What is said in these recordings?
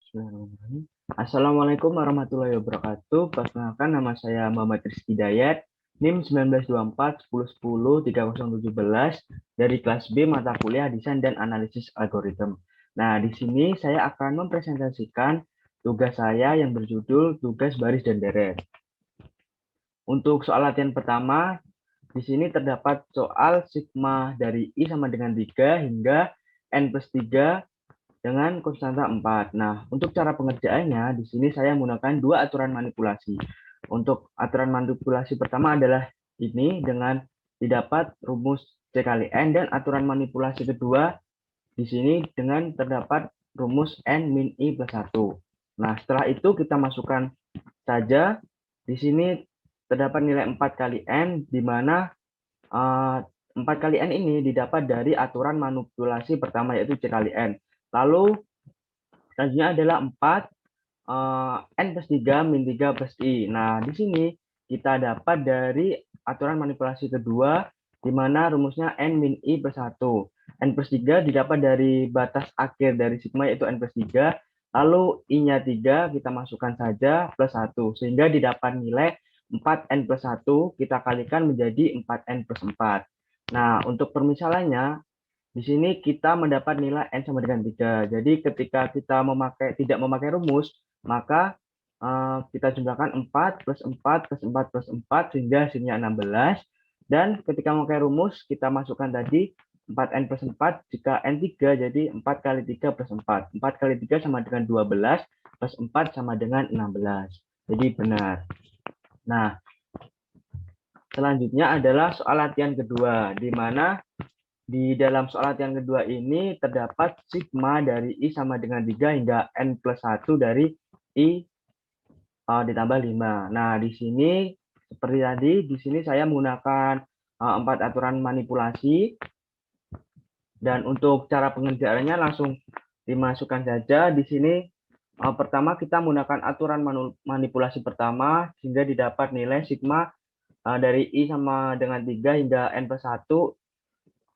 Bismillahirrahmanirrahim. Assalamualaikum warahmatullahi wabarakatuh. Perkenalkan, nama saya Muhammad Rizky Dayat, NIM 1924 1010 3017 dari kelas B mata kuliah Desain dan Analisis Algoritma. Nah, di sini saya akan mempresentasikan tugas saya yang berjudul tugas baris dan deret. Untuk soal latihan pertama, di sini terdapat soal sigma dari I sama dengan 3 hingga N plus 3 dengan konstanta 4. Nah, untuk cara pengerjaannya, di sini saya menggunakan dua aturan manipulasi. Untuk aturan manipulasi pertama adalah ini dengan didapat rumus C kali N, dan aturan manipulasi kedua di sini dengan terdapat rumus N min I plus 1. Nah, setelah itu kita masukkan saja. Di sini terdapat nilai 4 kali N, di mana 4 kali N ini didapat dari aturan manipulasi pertama, yaitu C kali N. Lalu selanjutnya adalah 4 N plus 3 min 3 plus I. Nah, di sini kita dapat dari aturan manipulasi kedua, di mana rumusnya N min I plus 1. N plus 3 didapat dari batas akhir dari sigma, yaitu N plus 3. Lalu I-nya 3 kita masukkan saja plus 1. Sehingga didapat nilai 4N plus 1 kita kalikan menjadi 4N plus 4. Nah, untuk permisalannya, di sini kita mendapat nilai N sama dengan 3. Jadi ketika kita tidak memakai rumus, maka kita jumlahkan 4 plus 4 plus 4 plus 4 sehingga hasilnya 16. Dan ketika memakai rumus, kita masukkan tadi 4N plus 4, jika N 3, jadi 4 kali 3 plus 4. 4 kali 3 sama dengan 12, plus 4 sama dengan 16. Jadi benar. Nah, selanjutnya adalah soal latihan kedua, di mana di dalam soal latihan kedua ini terdapat sigma dari I sama dengan 3 hingga N plus 1 dari I ditambah 5. Nah, di sini seperti tadi, di sini saya menggunakan 4 aturan manipulasi. Dan untuk cara pengerjaannya langsung dimasukkan saja. Di sini pertama kita menggunakan aturan manipulasi pertama, sehingga didapat nilai sigma dari I sama dengan 3 hingga N plus 1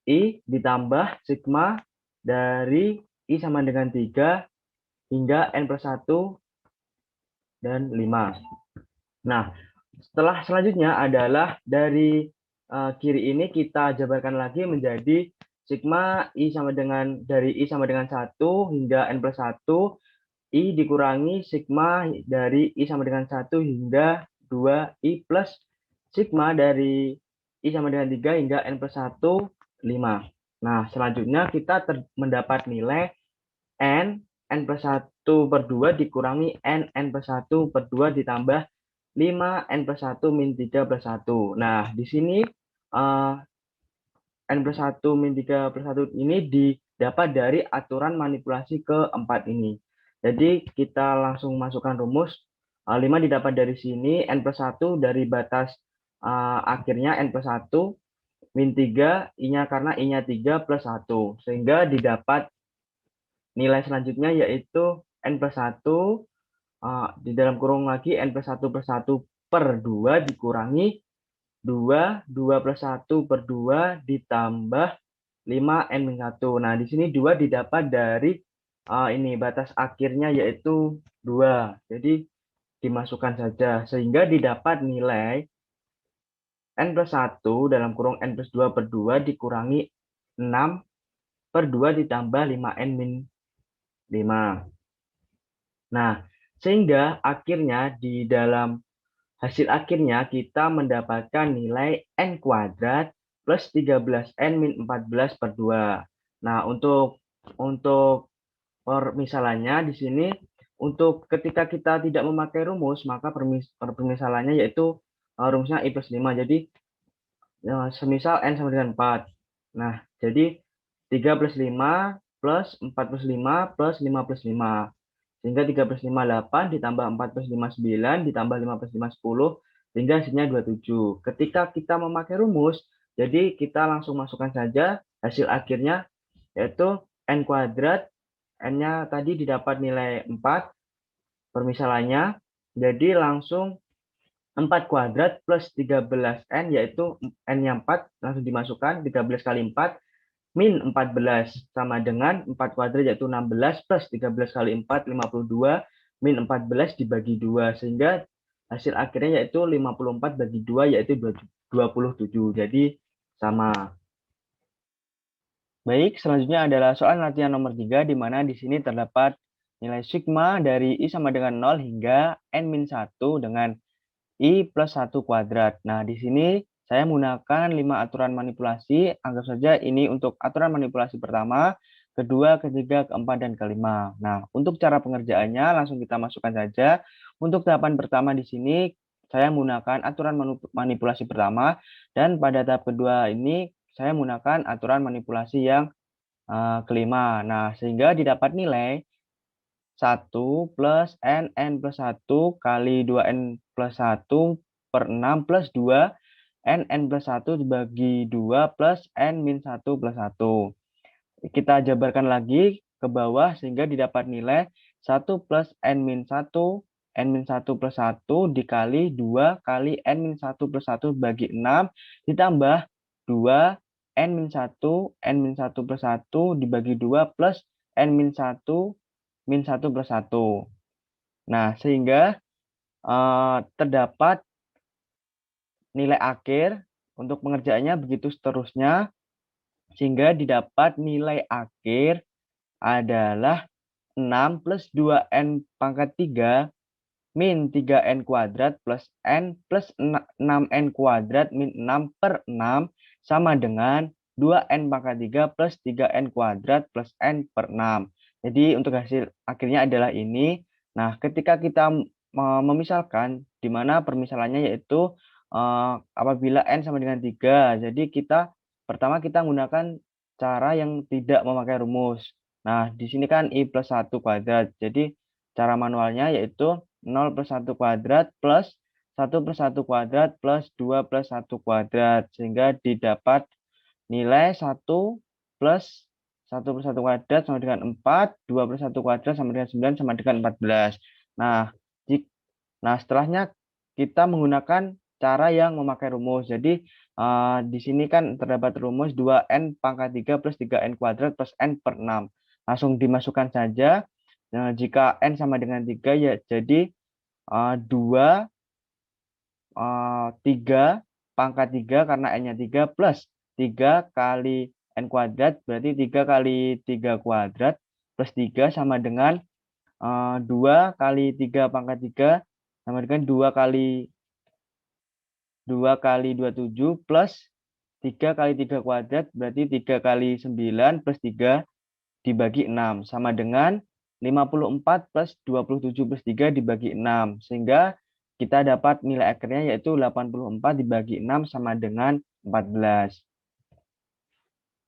I ditambah sigma dari I sama dengan 3 hingga N plus 1 dan 5. Nah, selanjutnya adalah dari kiri ini kita jabarkan lagi menjadi sigma I sama dengan dari I sama dengan 1 hingga N plus 1 I dikurangi sigma dari I sama dengan 1 hingga 2 I plus sigma dari I sama dengan 3 hingga N plus 1 5. Nah, selanjutnya kita mendapat nilai N plus 1 per 2 dikurangi N plus 1 per 2 ditambah 5 N plus 1 min 3 plus 1. Nah, di sini N plus 1 min 3 plus 1 ini didapat dari aturan manipulasi keempat ini. Jadi kita langsung masukkan rumus. 5 didapat dari sini, N plus 1 dari batas akhirnya N plus 1, min 3, I-nya karena I-nya 3 plus 1. Sehingga didapat nilai selanjutnya yaitu N plus 1, di dalam kurung lagi N plus 1 plus 1 per 2 dikurangi 2 plus 1 per 2 ditambah 5 N min 1. Nah, di sini 2 didapat dari ini batas akhirnya yaitu 2. Jadi dimasukkan saja sehingga didapat nilai N plus 1 dalam kurung N plus 2 per 2 dikurangi 6 per 2 ditambah 5N min 5. Nah, sehingga akhirnya di dalam hasil akhirnya kita mendapatkan nilai N kuadrat plus 13N min 14 per 2. Nah, untuk permisalannya di sini, untuk ketika kita tidak memakai rumus, maka permisalannya yaitu rumusnya I plus 5. Jadi, semisal N sama dengan 4. Nah, jadi 3 plus 5 plus 4 plus 5 plus 5 plus 5. Sehingga 3 plus 5 8, ditambah 4 plus 5 9, ditambah 5 plus 5 10, sehingga hasilnya 27. Ketika kita memakai rumus, jadi kita langsung masukkan saja hasil akhirnya, yaitu N kuadrat, N-nya tadi didapat nilai 4, permisalannya, jadi langsung 4 kuadrat plus 13N, yaitu N-nya 4, langsung dimasukkan, 13 kali 4, min 14 sama dengan 4 kuadrat yaitu 16 plus 13 kali 4 52 min 14 dibagi 2 sehingga hasil akhirnya yaitu 54 bagi 2 yaitu 27. Jadi sama. Baik, selanjutnya adalah soal latihan nomor 3 di mana di sini terdapat nilai sigma dari I sama dengan 0 hingga N-1 dengan I plus 1 kuadrat. Nah, di sini saya menggunakan 5 aturan manipulasi. Anggap saja ini untuk aturan manipulasi pertama, kedua, ketiga, keempat, dan kelima. Nah, untuk cara pengerjaannya langsung kita masukkan saja. Untuk tahapan pertama di sini, saya menggunakan aturan manipulasi pertama. Dan pada tahap kedua ini, saya menggunakan aturan manipulasi yang kelima. Nah, sehingga didapat nilai 1 plus N plus 1 kali 2N plus 1 per 6 plus 2 N plus 1 dibagi 2 plus N min 1 plus 1. Kita jabarkan lagi ke bawah sehingga didapat nilai 1 plus N min 1 plus 1 dikali 2 kali N min 1 plus 1 bagi 6 ditambah 2 N min 1 plus 1 dibagi 2 plus N min 1 plus 1. Nah, sehingga terdapat nilai akhir untuk pengerjaannya begitu seterusnya, sehingga didapat nilai akhir adalah 6 plus 2N pangkat 3 min 3N kuadrat plus N plus 6N kuadrat min 6 per 6 sama dengan 2N pangkat 3 plus 3N kuadrat plus N per 6. Jadi untuk hasil akhirnya adalah ini. Nah, ketika kita memisalkan, di mana permisalannya yaitu apabila N sama dengan 3, jadi pertama kita menggunakan cara yang tidak memakai rumus. Nah, di sini kan I plus 1 kuadrat. Jadi, cara manualnya yaitu 0 plus 1 kuadrat plus 1 plus 1 kuadrat plus 2 plus 1 kuadrat. Sehingga didapat nilai 1 plus 1 plus 1 kuadrat sama dengan 4, 2 plus 1 kuadrat sama dengan 9 sama dengan 14. Nah, setelahnya kita menggunakan cara yang memakai rumus. Jadi, di sini kan terdapat rumus 2N pangkat 3 plus 3N kuadrat plus N per 6. Langsung dimasukkan saja. Nah, jika N sama dengan 3, ya jadi 2, 3 pangkat 3 karena N-nya 3 plus 3 kali N kuadrat, berarti 3 kali 3 kuadrat plus 3 sama dengan 2 kali 3 pangkat 3 sama dengan 2 kali 27 plus 3 kali 3 kuadrat, berarti 3 kali 9 plus 3 dibagi 6 sama dengan 54 plus 27 plus 3 dibagi 6. Sehingga kita dapat nilai akhirnya yaitu 84 dibagi 6 sama dengan 14.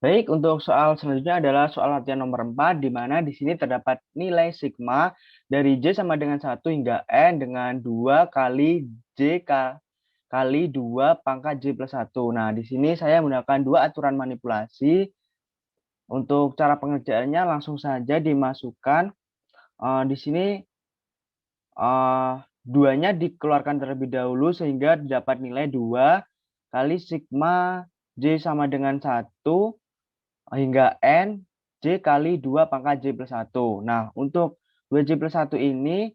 Baik, untuk soal selanjutnya adalah soal latihan nomor 4, di mana di sini terdapat nilai sigma dari J sama dengan 1 hingga N dengan 2 kali J kali 2 pangkat J plus 1. Nah, di sini saya menggunakan dua aturan manipulasi. Untuk cara pengerjaannya langsung saja dimasukkan. Di sini duanya dikeluarkan terlebih dahulu sehingga dapat nilai 2 kali sigma J sama dengan 1 hingga N J kali 2 pangkat J plus 1. Nah, untuk 2J plus 1 ini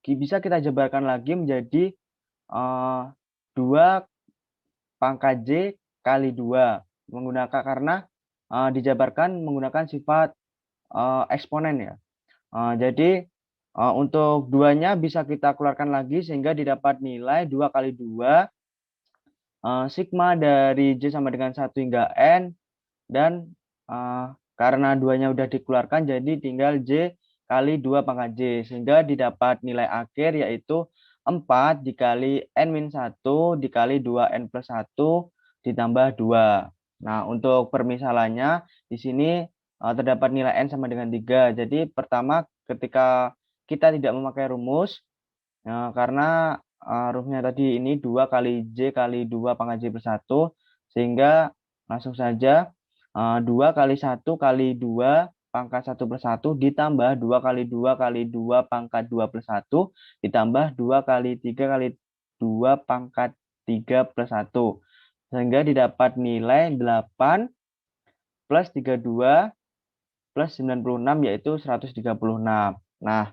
bisa kita jabarkan lagi menjadi 2 pangkat J kali 2. Karena dijabarkan menggunakan sifat eksponen ya. Jadi untuk duanya bisa kita keluarkan lagi sehingga didapat nilai 2 kali 2 sigma dari J sama dengan 1 hingga N, dan karena duanya udah dikeluarkan jadi tinggal J kali 2 pangkat J sehingga didapat nilai akhir yaitu 4 dikali N-1 dikali 2N plus 1 ditambah 2. Nah, untuk permisalannya di sini terdapat nilai N sama dengan 3. Jadi pertama ketika kita tidak memakai rumus, karena rumusnya tadi ini 2 kali J kali 2 pangkat J plus 1, sehingga langsung saja 2 kali 1 kali 2 pangkat 1 plus 1 ditambah 2 kali 2 kali 2 pangkat 2 plus 1 ditambah 2 kali 3 kali 2 pangkat 3 plus 1. Sehingga didapat nilai 8 plus 32 plus 96 yaitu 136. Nah,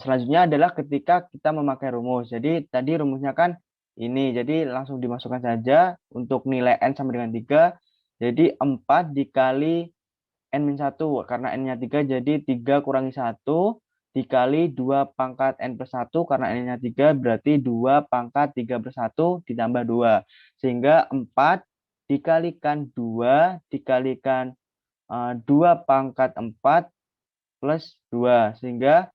selanjutnya adalah ketika kita memakai rumus. Jadi tadi rumusnya kan ini, jadi langsung dimasukkan saja untuk nilai N sama dengan 3. Jadi 4 dikali N-1, karena N-nya 3, jadi 3 kurangi 1, dikali 2 pangkat N plus 1, karena N-nya 3, berarti 2 pangkat 3 plus 1 ditambah 2. Sehingga 4 dikalikan 2, dikalikan 2 pangkat 4 plus 2. Sehingga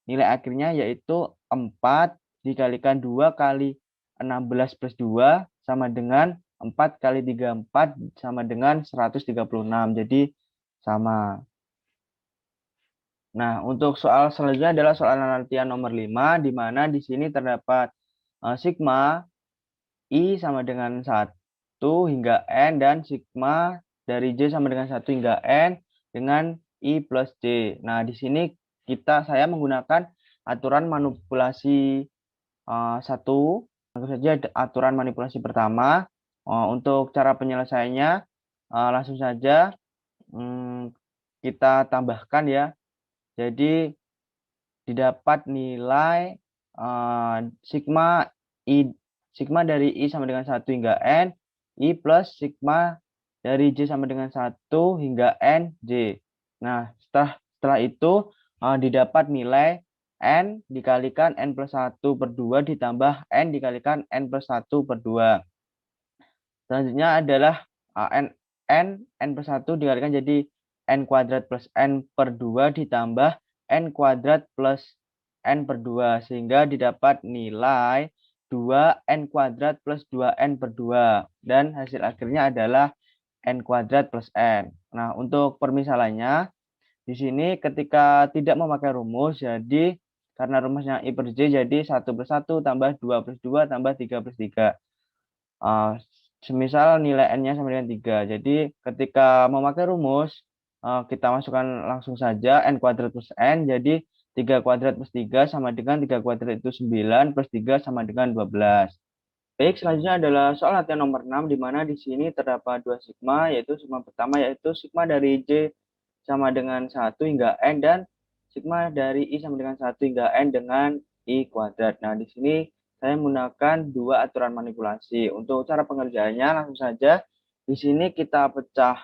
nilai akhirnya yaitu 4 dikalikan 2 kali 16 plus 2 sama dengan 4 kali 34 sama dengan 136. Jadi sama. Nah, untuk soal selanjutnya adalah soal latihan nomor 5, di mana di sini terdapat sigma I sama dengan 1 hingga N, dan sigma dari J sama dengan 1 hingga N dengan I plus J. Nah, di sini saya menggunakan aturan manipulasi 1. Tentu saja aturan manipulasi pertama. Untuk cara penyelesaiannya, langsung saja kita tambahkan ya. Jadi didapat nilai sigma dari I sama dengan 1 hingga N, I plus sigma dari J sama dengan 1 hingga N, J. Nah, setelah itu didapat nilai N dikalikan N plus 1 per 2 ditambah N dikalikan N plus 1 per 2. Selanjutnya adalah N plus 1 dikalikan jadi N kuadrat plus N per 2 ditambah N kuadrat plus N per 2. Sehingga didapat nilai 2N kuadrat plus 2N per 2. Dan hasil akhirnya adalah N kuadrat plus N. Nah, untuk permisalannya, di sini ketika tidak memakai rumus, jadi karena rumusnya I per J, jadi 1 plus 1 tambah 2 plus 2 tambah 3 plus 3. Semisal nilai N-nya sama dengan 3. Jadi ketika memakai rumus, kita masukkan langsung saja N kuadrat plus N. Jadi 3 kuadrat plus 3 sama dengan 3 kuadrat itu 9, plus 3 sama dengan 12. Baik, selanjutnya adalah soal latihan nomor 6, di mana di sini terdapat 2 sigma, yaitu sigma pertama yaitu sigma dari J sama dengan 1 hingga N, dan sigma dari I sama dengan 1 hingga N dengan I kuadrat. Nah, di sini saya menggunakan 2 aturan manipulasi. Untuk cara pengerjaannya langsung saja. Di sini kita pecah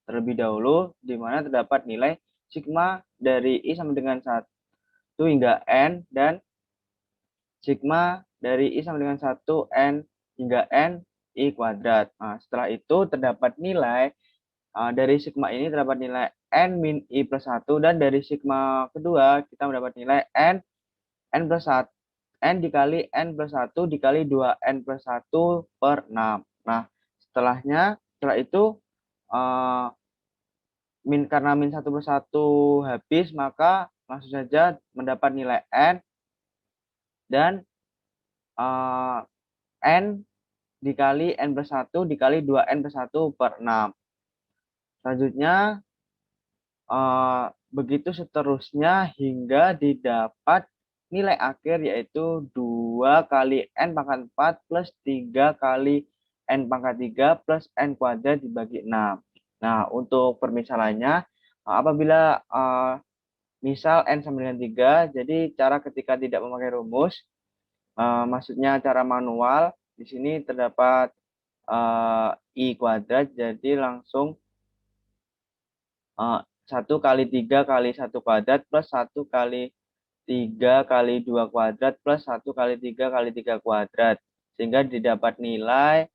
terlebih dahulu, di mana terdapat nilai sigma dari I sama dengan 1 hingga N, dan sigma dari I sama dengan 1 N hingga N I kuadrat. Nah, setelah itu terdapat nilai dari sigma ini terdapat nilai N min I plus 1, dan dari sigma kedua kita mendapat nilai N plus 1, N dikali N plus 1 dikali 2N plus 1 per 6. Nah, setelah itu karena min 1 plus 1 habis, maka langsung saja mendapat nilai N, dan N dikali N plus 1 dikali 2N plus 1 per 6. Selanjutnya, begitu seterusnya hingga didapat nilai akhir yaitu 2 kali N pangkat 4 plus 3 kali N pangkat 3 plus N kuadrat dibagi 6. Nah, untuk permisalannya, apabila misal N sama dengan 3, jadi cara ketika tidak memakai rumus, maksudnya cara manual, di sini terdapat I kuadrat, jadi langsung 1 kali 3 kali 1 kuadrat plus 1 kali 3 kali 2 kuadrat plus 1 kali 3 kali 3 kuadrat. Sehingga didapat nilai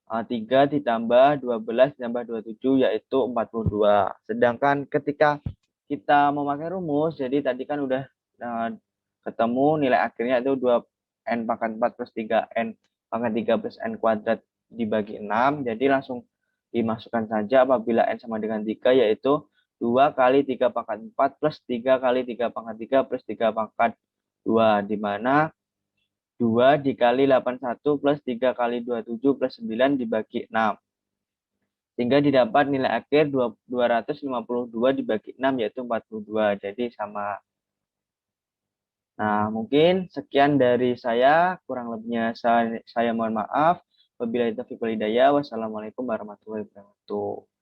3 ditambah 12 ditambah 27 yaitu 42. Sedangkan ketika kita memakai rumus, jadi tadi kan udah ketemu nilai akhirnya itu 2N pangkat 4 plus 3N pangkat 3 plus N kuadrat dibagi 6. Jadi langsung dimasukkan saja apabila N sama dengan 3, yaitu 2 kali 3 pangkat 4 plus 3 kali 3 pangkat 3 plus 3 pangkat 2, di mana 2 dikali 81 plus 3 kali 27 plus 9 dibagi 6. Sehingga didapat nilai akhir 252 dibagi 6 yaitu 42. Jadi sama. Nah, mungkin sekian dari saya. Kurang lebihnya saya mohon maaf. Wabillahi taufiq wal hidayah. Wassalamualaikum warahmatullahi wabarakatuh.